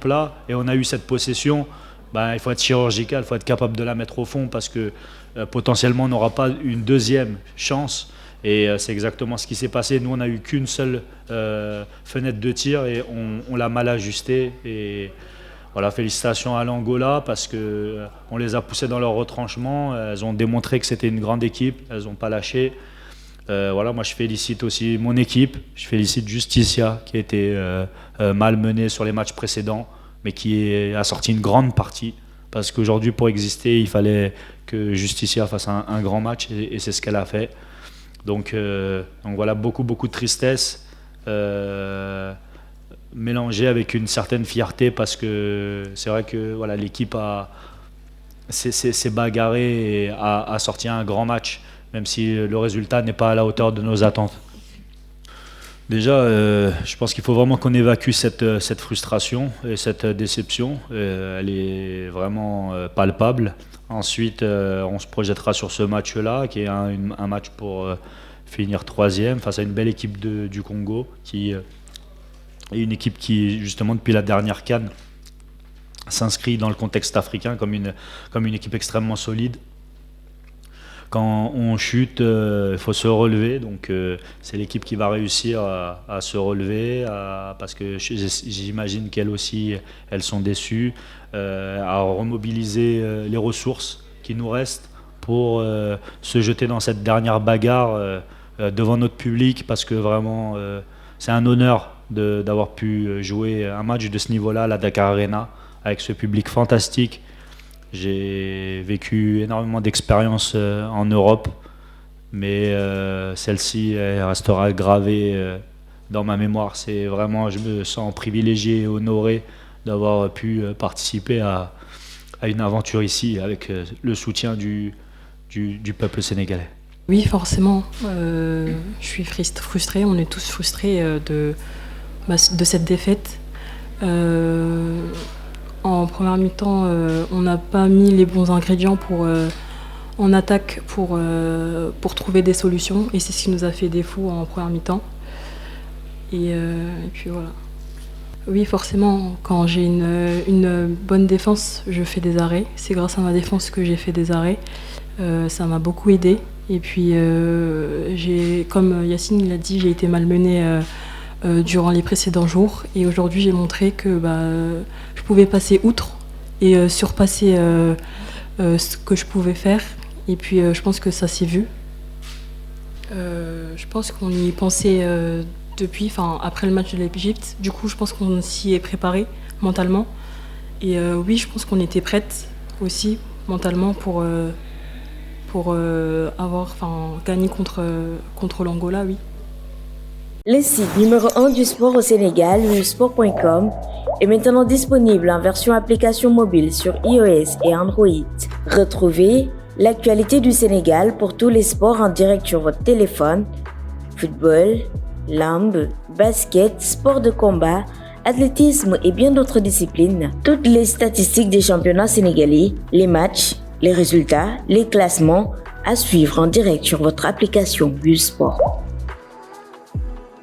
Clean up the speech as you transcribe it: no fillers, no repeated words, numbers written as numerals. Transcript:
plat et on a eu cette possession, il faut être chirurgical, il faut être capable de la mettre au fond parce que potentiellement on n'aura pas une deuxième chance et c'est exactement ce qui s'est passé. Nous on n'a eu qu'une seule fenêtre de tir et on l'a mal ajustée et voilà, félicitations à l'Angola parce que on les a poussées dans leur retranchement, elles ont démontré que c'était une grande équipe, elles n'ont pas lâché. Moi je félicite aussi mon équipe, je félicite Justicia qui a été malmenée sur les matchs précédents mais qui a sorti une grande partie parce qu'aujourd'hui pour exister il fallait que Justicia fasse un grand match et c'est ce qu'elle a fait. Donc voilà, beaucoup de tristesse mélangée avec une certaine fierté parce que c'est vrai que voilà, l'équipe s'est bagarrée et a sorti un grand match. Même si le résultat n'est pas à la hauteur de nos attentes. Déjà, je pense qu'il faut vraiment qu'on évacue cette frustration et cette déception. Elle est vraiment palpable. Ensuite, on se projettera sur ce match-là, qui est un match pour finir 3e face à une belle équipe du Congo, qui est une équipe qui, justement, depuis la dernière CAN, s'inscrit dans le contexte africain comme une équipe extrêmement solide. Quand on chute, il faut se relever. Donc c'est l'équipe qui va réussir à se relever, parce que j'imagine qu'elles aussi, elles sont déçues, à remobiliser les ressources qui nous restent pour se jeter dans cette dernière bagarre devant notre public, parce que vraiment, c'est un honneur d'avoir pu jouer un match de ce niveau-là à la Dakar Arena, avec ce public fantastique. J'ai vécu énormément d'expériences en Europe, mais celle-ci elle restera gravée dans ma mémoire. C'est vraiment, je me sens privilégié et honoré d'avoir pu participer à une aventure ici avec le soutien du peuple sénégalais. Oui, forcément, je suis frustrée, on est tous frustrés de cette défaite. En première mi-temps, on n'a pas mis les bons ingrédients en attaque pour trouver des solutions. Et c'est ce qui nous a fait défaut en première mi-temps. Et puis voilà. Oui, forcément, quand j'ai une bonne défense, je fais des arrêts. C'est grâce à ma défense que j'ai fait des arrêts. Ça m'a beaucoup aidé. Et puis, comme Yacine l'a dit, j'ai été malmenée durant les précédents jours. Et aujourd'hui, j'ai montré que je pouvais passer outre et surpasser ce que je pouvais faire. Et puis, je pense que ça s'est vu. Je pense qu'on y pensait après le match de l'Égypte. Du coup, je pense qu'on s'y est préparé mentalement. Et oui, je pense qu'on était prête aussi mentalement pour gagner contre l'Angola, oui. Le site numéro 1 du sport au Sénégal, www.sport.com, est maintenant disponible en version application mobile sur iOS et Android. Retrouvez l'actualité du Sénégal pour tous les sports en direct sur votre téléphone: football, lambe, basket, sport de combat, athlétisme et bien d'autres disciplines. Toutes les statistiques des championnats sénégalais, les matchs, les résultats, les classements à suivre en direct sur votre application Busport.